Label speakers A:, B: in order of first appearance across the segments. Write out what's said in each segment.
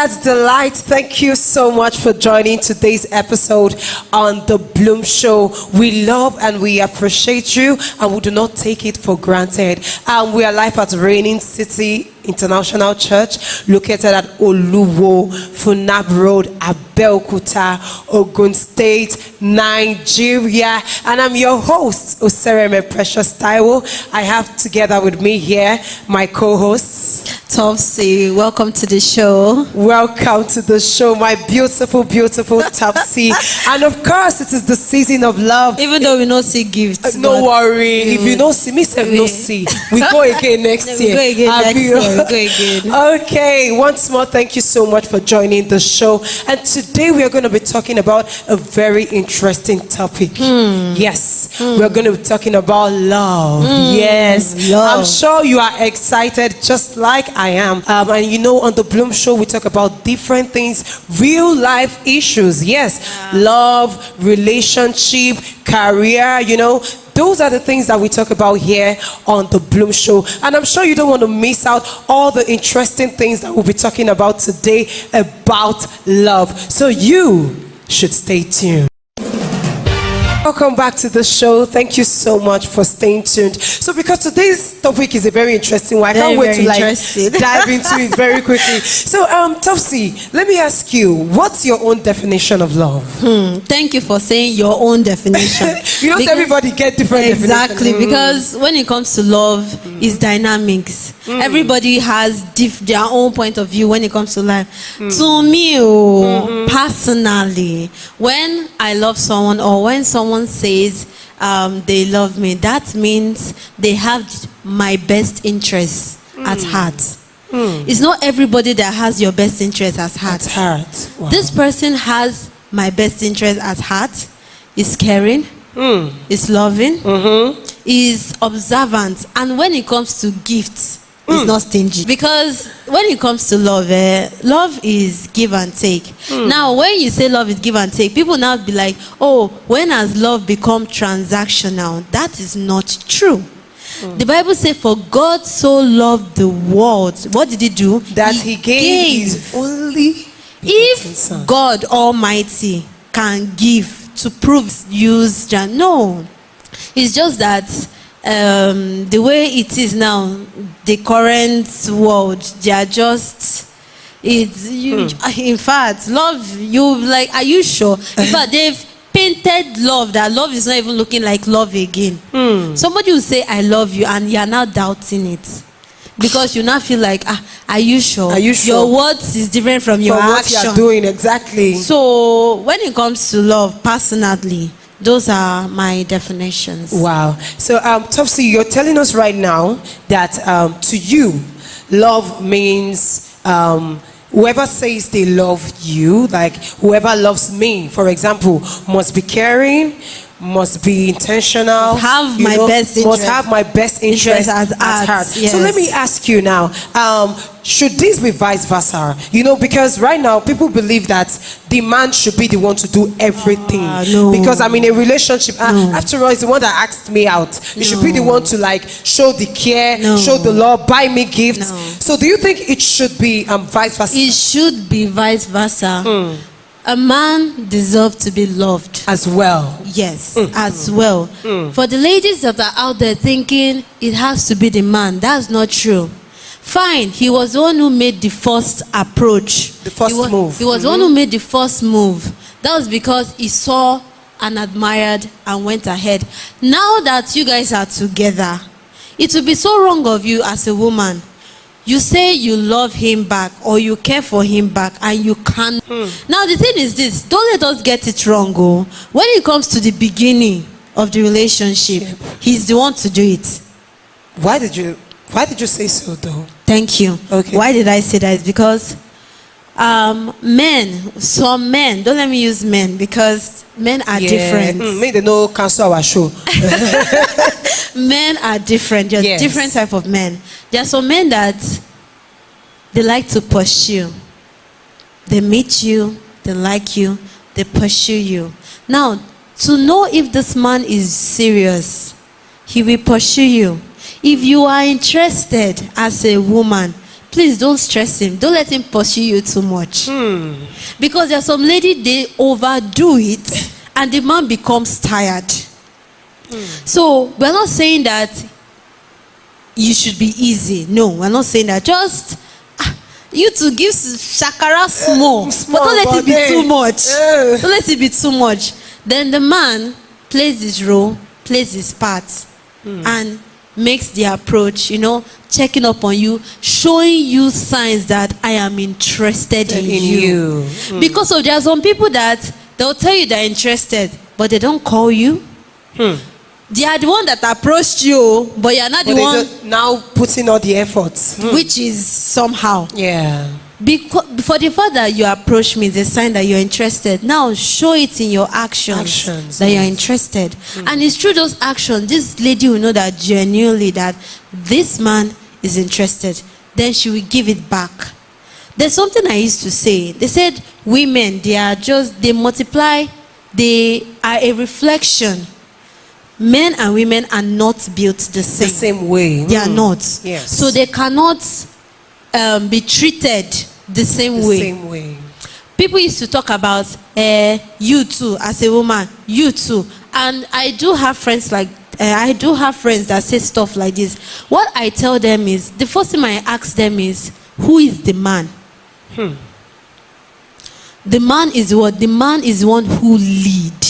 A: God's delight. Thank you so much for joining today's episode on The Bloom Show. We love and we appreciate you, and we do not take it for granted. We are live at Reigning City International Church, located at Oluwo Funab Road, Abeokuta, Ogun State, Nigeria. And I'm your host, Osereme Precious Taiwo. I have together with me here my co-hosts,
B: Topsy. Welcome to the show.
A: Welcome to the show, my beautiful, beautiful Topsy. And of course, it is the season of love.
B: Even though we don't see gifts.
A: No worry. If you don't see, me say no see. We go again next year.
B: We go again next year. We go again.
A: Okay, once more, thank you so much for joining the show. And today we are going to be talking about a very interesting topic. Yes, we're going to be talking about love. Yes,
B: love.
A: I'm sure you are excited just like I am. And you know, on the Bloom Show, we talk about different things, real life issues. Yes, love, relationship, career, you know. Those are the things that we talk about here on the Bloom Show. And I'm sure you don't want to miss out all the interesting things that we'll be talking about today about love. So you should stay tuned. Welcome back to the show. Thank you so much for staying tuned. So because today's topic is a very interesting one, I can't wait to dive into it very quickly. So Topsy, let me ask you, what's your own definition of love?
B: Thank you for saying your own definition.
A: You know, everybody get different
B: exactly, because when it comes to love, it's dynamics. Everybody has their own point of view when it comes to life. To me, personally, when I love someone or when someone says they love me, that means they have my best interests at heart. It's not everybody that has your best interest at heart.
A: Wow.
B: This person has my best interest at heart, is caring, is loving, is observant, and when it comes to gifts, is not stingy. Because when it comes to love, love is give and take. Now, when you say love is give and take, people now be like, oh, when has love become transactional? That is not true. The Bible says, for God so loved the world. What did he do?
A: That he gave his only begotten Son.
B: If God Almighty can give to prove use, no. It's just that the way it is now, the current world, they are just, it's you. In fact, love, you like, are you sure? In fact, they've painted love, that love is not even looking like love again. Somebody will say I love you and you are now doubting it, because you now feel like, are you sure?
A: Are you sure?
B: Your words is different from your
A: what
B: action.
A: you are doing. Exactly.
B: So when it comes to love, personally, those are my definitions.
A: Wow. So Topsy, you're telling us right now that to you, love means whoever says they love you, like whoever loves me, for example, must be caring, must be intentional,
B: must have my best interest
A: at heart.
B: Yes.
A: So let me ask you now, should this be vice versa? You know, because right now people believe that the man should be the one to do everything.
B: No.
A: Because I'm in a relationship. After all, it's the one that asked me out. You should be the one to like show the care, show the love, buy me gifts. So do you think it should be vice versa?
B: It should be vice versa. A man deserves to be loved
A: as well.
B: Yes, as well. For the ladies that are out there thinking it has to be the man, that's not true. Fine, he was the one who made the first approach.
A: The first move.
B: He was the one who made the first move. That was because he saw and admired and went ahead. Now that you guys are together, it will be so wrong of you as a woman. You say you love him back or you care for him back and you can't. Now the thing is this, don't let us get it wrong. When it comes to the beginning of the relationship, he's the one to do it.
A: Why did you say so though?
B: Thank you.
A: Okay.
B: Why did I say that? It's because some men, don't let me use men because men are different.
A: Maybe they know cancel our show.
B: Men are different. There's different type of men. There are some men that they like to pursue. They meet you, they like you, they pursue you. Now, to know if this man is serious, he will pursue you. If you are interested as a woman, please don't stress him. Don't let him pursue you too much. Because there's some lady, they overdo it and the man becomes tired. So we're not saying that you should be easy. No, we're not saying that. Just you to give shakara small, but don't let it be too much. Don't let it be too much. Then the man plays his role, plays his part, and makes the approach, checking up on you, showing you signs that I am interested in you. Because there are some people that they'll tell you they're interested, but they don't call you. They are the one that approached you, but you're not the one
A: now putting all the efforts.
B: which is somehow.
A: Yeah.
B: Because for the fact that you approach me is a sign that you're interested. Now show it in your actions that you're interested. And it's through those actions, this lady will know that genuinely that this man is interested. Then she will give it back. There's something I used to say. They said women, they multiply, they are a reflection. Men and women are not built the same.
A: The same way.
B: They are not.
A: Yes.
B: So they cannot be treated the same
A: The
B: way.
A: same way.
B: People used to talk about you too as a woman, you too. And I do have friends that say stuff like this. What I tell them is, the first thing I ask them is, who is the man? The man is what? The man is one who lead.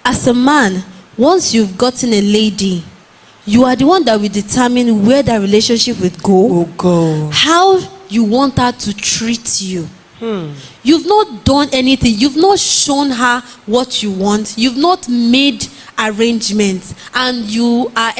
B: As a man, once you've gotten a lady, you are the one that will determine where the relationship will go. How you want her to treat you. You've not done anything. You've not shown her what you want. You've not made arrangements, and you are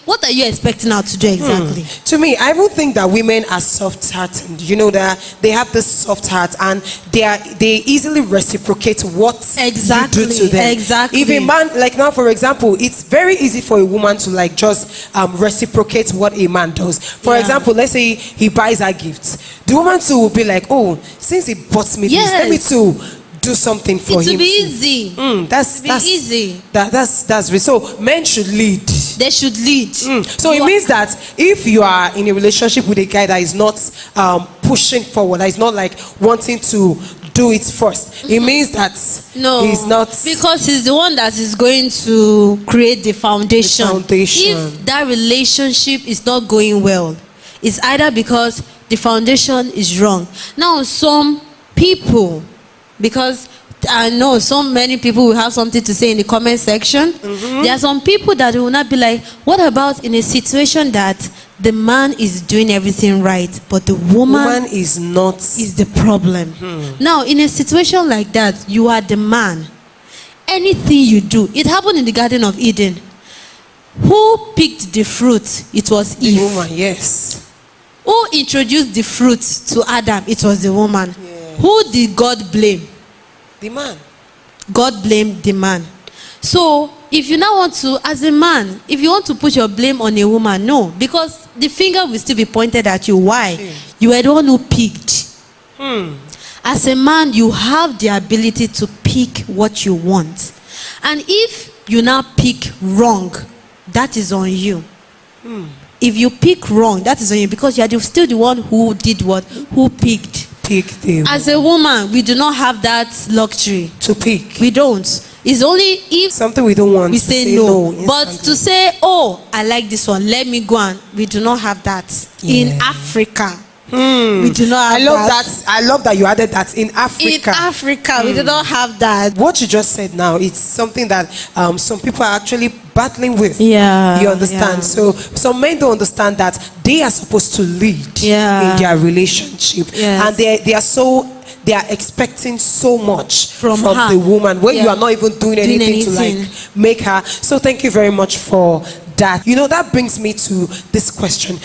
B: what are you expecting her to do exactly?
A: To me, I don't think that women are soft-hearted. That they have this soft heart, and they easily reciprocate what you do to them.
B: Exactly.
A: If a man, like now for example, it's very easy for a woman to just reciprocate what a man does. For example, let's say he buys her gifts. The woman too will be like, oh, since he bought me this, let me too do something for him.
B: It will be easy.
A: That's
B: easy.
A: That's real. So men should lead.
B: They should lead.
A: So it means that if you are in a relationship with a guy that is not pushing forward, that is not wanting to do it first, it means that he's not,
B: because he's the one that is going to create the foundation. If that relationship is not going well, it's either because the foundation is wrong. Now some people, because I know many people will have something to say in the comment section. There are some people that will not be like, what about in a situation that the man is doing everything right, but the woman
A: is not,
B: is the problem? Now, in a situation like that, you are the man. Anything you do, it happened in the Garden of Eden. Who picked the fruit? It was Eve.
A: The woman, yes.
B: Who introduced the fruit to Adam? It was the woman. Who did God blame?
A: The man.
B: God blamed the man. So if you now want to, as a man, if you want to put your blame on a woman, no, because the finger will still be pointed at you. Why? You were the one who picked. As a man, you have the ability to pick what you want. And if you now pick wrong, that is on you. If you pick wrong, that is on you, because you are still the one who did what? Who picked. As a woman, we do not have that luxury
A: to pick.
B: We don't. It's only if
A: something we don't want,
B: we say no. But to say, oh, I like this one, let me go on, we do not have that in Africa. We do not have that.
A: I love that you added that in Africa.
B: In Africa, we do not have that.
A: What you just said now, it's something that some people are actually battling with.
B: Yeah.
A: You understand? So some men don't understand that they are supposed to lead in their relationship. And they are expecting so much from the woman when you are not even doing anything to make her. So thank you very much for that. That brings me to this question.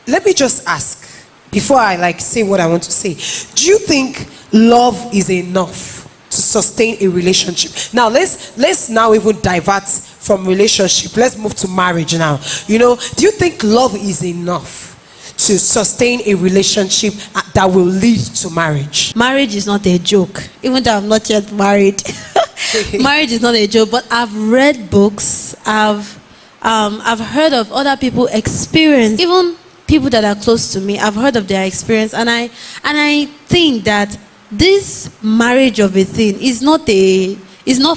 A: Let me just ask, before I say what I want to say, do you think love is enough to sustain a relationship? Now let's now even divert from relationship. Let's move to marriage now. Do you think love is enough to sustain a relationship that will lead to marriage?
B: Marriage is not a joke, even though I'm not yet married. Marriage is not a joke, but I've read books, I've heard of other people experience, even people that are close to me, I've heard of their experience, and I think that this marriage of a thing is not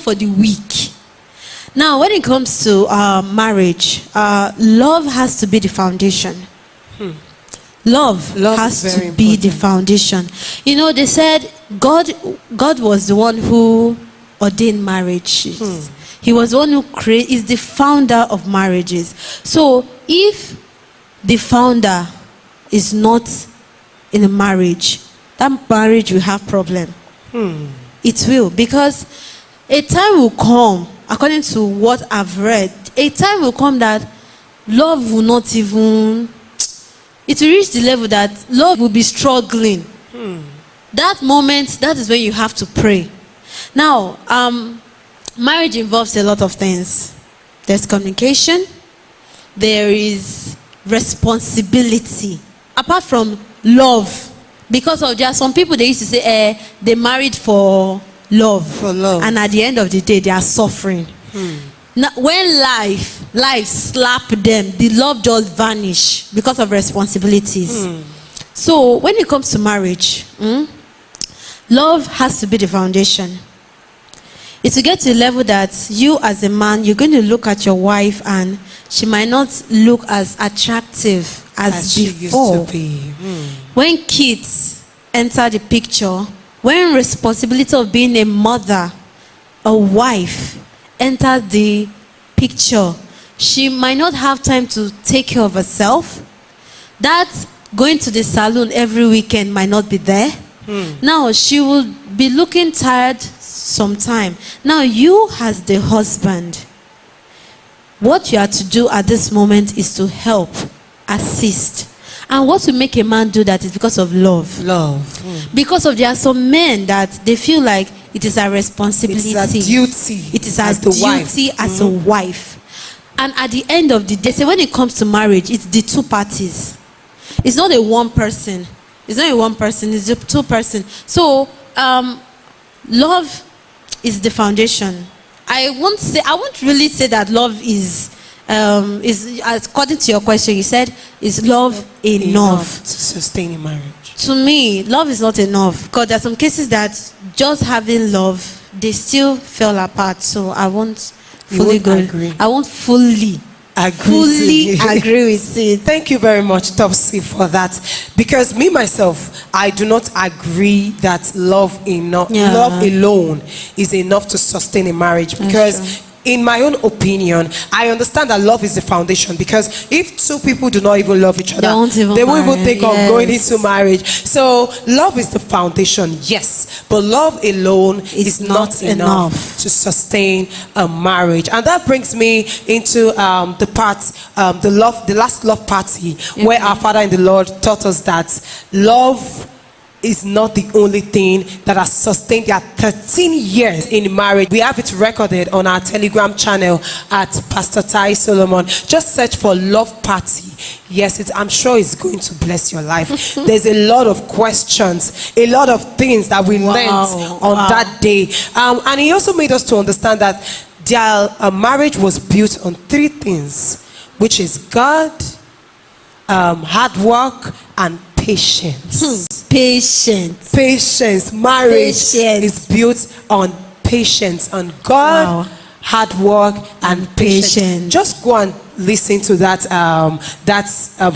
B: for the weak. Now, when it comes to marriage, love has to be the foundation. Love has
A: is
B: to
A: very
B: be the
A: important.
B: foundation. You know, they said God was the one who ordained marriages. He was the one who is the founder of marriages. So if the founder is not in a marriage, that marriage will have problem. It will, because a time will come, according to what I've read, a time will come that love will not even, it will reach the level that love will be struggling. That moment, that is when you have to pray. Now, marriage involves a lot of things. There's communication, there is responsibility. Apart from love, because there are some people, they used to say, they married for love.
A: For love.
B: And at the end of the day, they are suffering. Now, when life slap them, the love just vanish because of responsibilities. So when it comes to marriage, love has to be the foundation. It will get to a level that you as a man, you're going to look at your wife and she might not look as attractive as
A: she
B: before.
A: used to be.
B: When kids enter the picture, when responsibility of being a mother, a wife, enter the picture, she might not have time to take care of herself. That going to the salon every weekend might not be there. Now she will be looking tired sometime. Now you as the husband, what you have to do at this moment is to help, assist. And what will make a man do that is because of love. Because there are some men that they feel like it is a responsibility.
A: It's a duty.
B: It is a
A: as the wife.
B: duty as a wife. And at the end of the day, say when it comes to marriage, it's the two parties. It's not a one person. It's not a one person. It's a two person. So love is the foundation. I won't really say that love is according to your question, you said, is love enough?
A: To sustain a marriage.
B: To me, love is not enough, because there are some cases that just having love, they still fell apart. So I won't fully
A: agree.
B: I won't fully
A: Agree.
B: agree with it.
A: Thank you very much, Topsy, for that. Because me myself, I do not agree that love alone is enough to sustain a marriage. Because in my own opinion, I understand that love is the foundation, because if two people do not even love each other, they won't even think of going into marriage. So love is the foundation, yes, but love alone is not enough to sustain a marriage. And that brings me into the last love party, where our Father in the Lord taught us that love is not the only thing that has sustained their 13 years in marriage. We have it recorded on our Telegram channel at Pastor Tai Solomon. Just search for Love Party. Yes, I'm sure it's going to bless your life. There's a lot of questions, a lot of things that we learned on that day. And he also made us to understand that their marriage was built on three things, which is God, hard work, and patience. Patience. Marriage is built on patience, on God, hard work, and patience. Just go and listen to that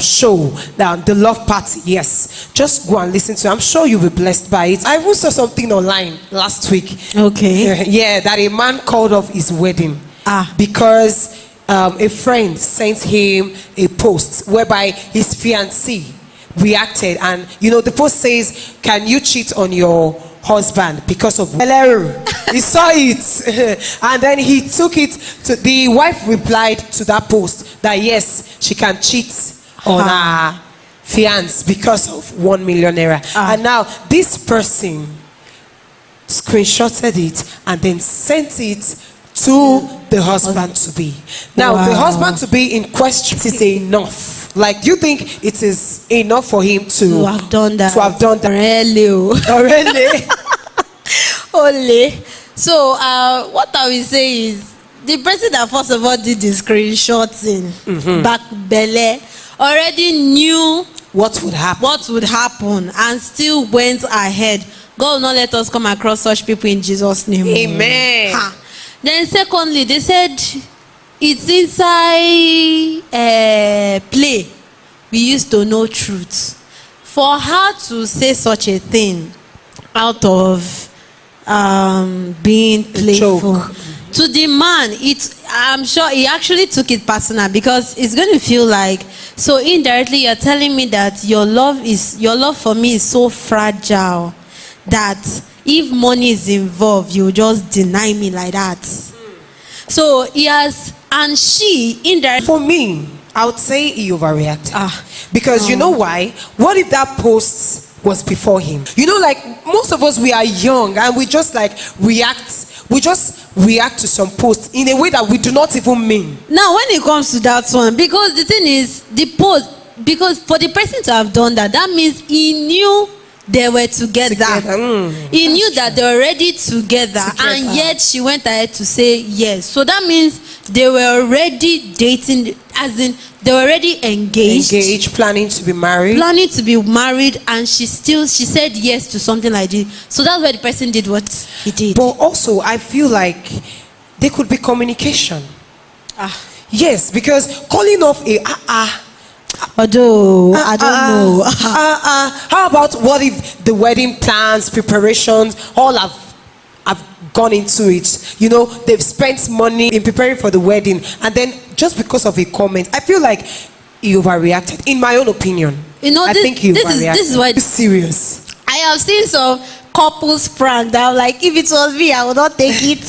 A: show, the Love Party. Yes, just go and listen to it. I'm sure you'll be blessed by it. I even saw something online last week.
B: Okay.
A: Yeah, that a man called off his wedding because a friend sent him a post whereby his fiancée reacted, and the post says, "Can you cheat on your husband because of hello?" He saw it and then he took it to the wife. Replied to that post that yes, she can cheat on her fiance because of 1 million naira. And now this person screenshotted it and then sent it to the husband to be. Now the husband to be in question, is enough? Like, do you think it is enough for him to
B: have done that?
A: Really?
B: Only. So what I will say is, the person that first of all did the screenshotting, back belly, already knew
A: What would happen?
B: what would happen and still went ahead. God will not let us come across such people in Jesus' name.
A: Amen.
B: Ha. Then secondly, they said it's inside play. We used to know truth. For her to say such a thing out of being playful.
A: Joke.
B: To the man, I'm sure he actually took it personal because it's going to feel like, so indirectly you're telling me that your love for me is so fragile that if money is involved, you just deny me like that. So he has, and she indirectly.
A: For me, I would say he overreacted. Because you know why? What if that post was before him? You know, like most of us, we are young and we just like react. We just react to some posts in a way that we do not even mean.
B: Now, when it comes to that one, because the thing is, the post, because for the person to have done that, that means he knew they were together. He knew that they were already together, and yet she went ahead to say yes. So that means they were already dating, as in they were already engaged,
A: planning to be married.
B: And she said yes to something like this. So that's why the person did what he did.
A: But also, I feel like there could be communication. Yes, because calling off a
B: although I don't know.
A: How about what if the wedding plans, preparations, all have gone into it? You know, they've spent money in preparing for the wedding, and then just because of a comment, I feel like he overreacted. In my own opinion,
B: You know,
A: I think he overreacted.
B: this is why
A: It's serious.
B: I have seen some couples prank that I'm like, if it was me, I would not take it.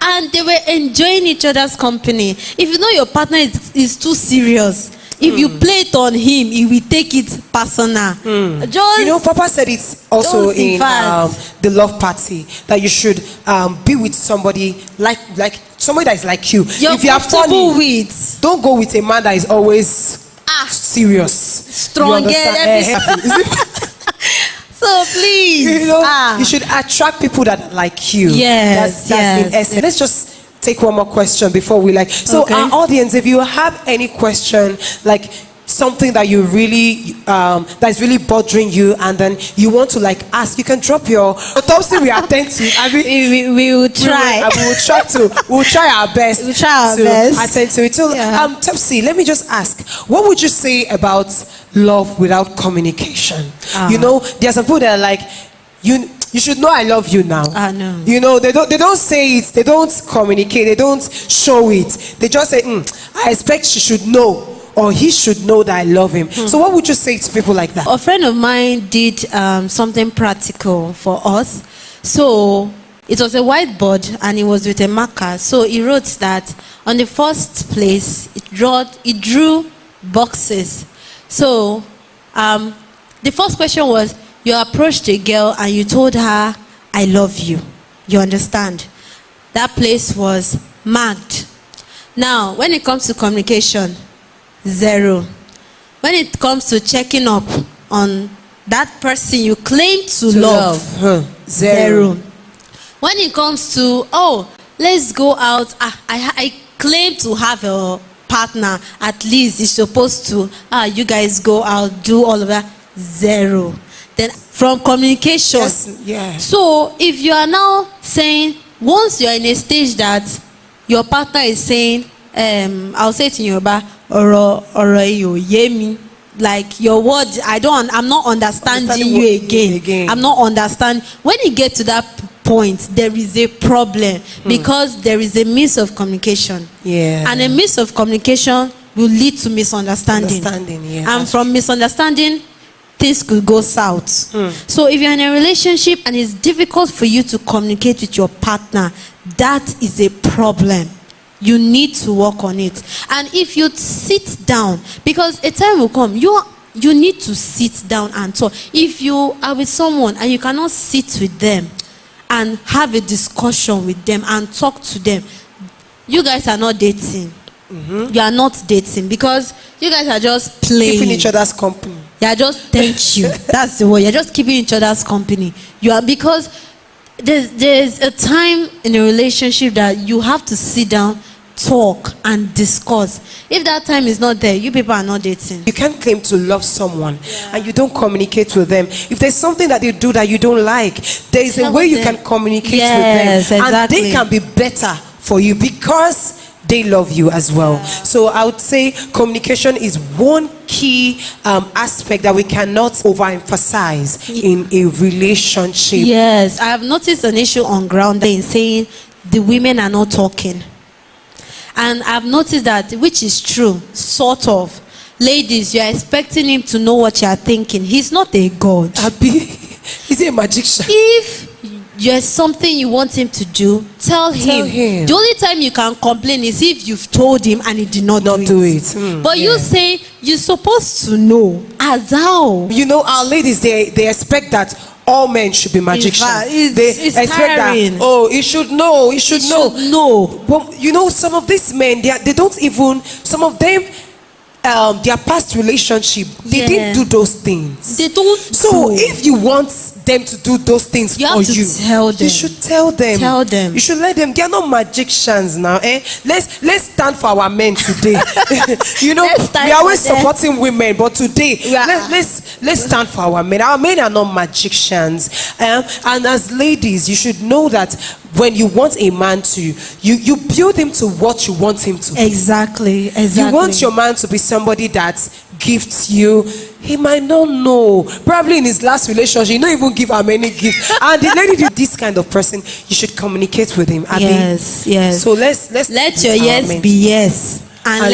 B: And they were enjoying each other's company. If you know your partner is too serious, if you play it on him, he will take it personal. Just,
A: You know, Papa said it's also in the love party that you should be with somebody like somebody that is like you.
B: you're
A: If you are
B: comfortable
A: funny,
B: with.
A: don't go with a man that is always serious,
B: Strong,
A: You understand?
B: So please,
A: You know, you should attract people that are like you.
B: Yes,
A: that's
B: yes.
A: in essence. Let's just take one more question before we like. So,
B: Okay.
A: our audience, if you have any question, like something that you really that is really bothering you, and then you want to like ask, you can drop your autopsy. We attend to it. I mean,
B: we will try.
A: We will try to. We'll try our best.
B: We'll try our
A: to
B: best.
A: attend to it. So,
B: Yeah.
A: Topsy, let me just ask, what would you say about love without communication? You know, there are some people that are like, you should know I love you now.
B: No.
A: You know, they don't say it, they don't communicate, they don't show it. They just say, I expect she should know, or he should know that I love him. So what would you say to people like that?
B: A friend of mine did something practical for us. So it was a whiteboard and it was with a marker. So he wrote that on the first place, it drew boxes. So the first question was, you approached a girl and you told her, I love you. You understand? That place was marked. Now, when it comes to communication, 0. When it comes to checking up on that person you claim to love, 0. When it comes to, let's go out, I claim to have a partner, at least it's supposed to, you guys go out, do all of that, 0. Then from communication, so if you are now saying, once you are in a stage that your partner is saying, I'll say it in Yoruba, like your words, I'm not understanding you again. I'm not understanding. When you get to that point, there is a problem because there is a miss of communication. And a miss of communication will lead to misunderstanding. And from misunderstanding, things could go south. So if you're in a relationship and it's difficult for you to communicate with your partner, that is a problem. You need to work on it. And if you sit down, because a time will come, you need to sit down and talk. If you are with someone and you cannot sit with them and have a discussion with them and talk to them, you guys are not dating. You are not dating because you guys are just playing.
A: Keeping each other's company.
B: You are just, thank you. That's the word. You're just keeping each other's company. You are, because there's a time in a relationship that you have to sit down talk and discuss. If that time is not there, you people are not dating.
A: You can't claim to love someone and you don't communicate with them. If there's something that they do that you don't like, there is a
B: Tell
A: way you
B: them.
A: can communicate
B: Yes,
A: with them. And
B: exactly.
A: they can be better for you because they love you as well. So I would say communication is one key aspect that we cannot overemphasize in a relationship.
B: Yes, I have noticed an issue on ground in saying the women are not talking. And I've noticed that, which is true, sort of. Ladies, you're expecting him to know what you're thinking. He's not a god.
A: Abi, he's a magician.
B: If there's something you want him to do, tell him. The only time you can complain is if you've told him and he did not do it. But you say you're supposed to know. As how?
A: You know, our ladies, they expect that all men should be magicians.
B: It's
A: expect
B: tiring.
A: that, oh, he should know, he should know. But you know, some of these men, they don't even, some of them, their past relationship, they didn't do those things.
B: They don't.
A: So if you want them to do those things
B: you
A: for
B: have to
A: you,
B: tell them.
A: you should tell them.
B: Tell them.
A: You should let them. They are not magicians now. Let's stand for our men today. You know, we are always supporting women, but today let's stand for our men. Our men are not magicians. And as ladies, you should know that when you want a man to, you build him to what you want him to be.
B: Exactly.
A: You want your man to be somebody that gifts you. He might not know. Probably in his last relationship, he don't even give her many gifts. And the lady, this kind of person, you should communicate with him. Abi?
B: Yes.
A: So let's
B: let your yes be yes, and let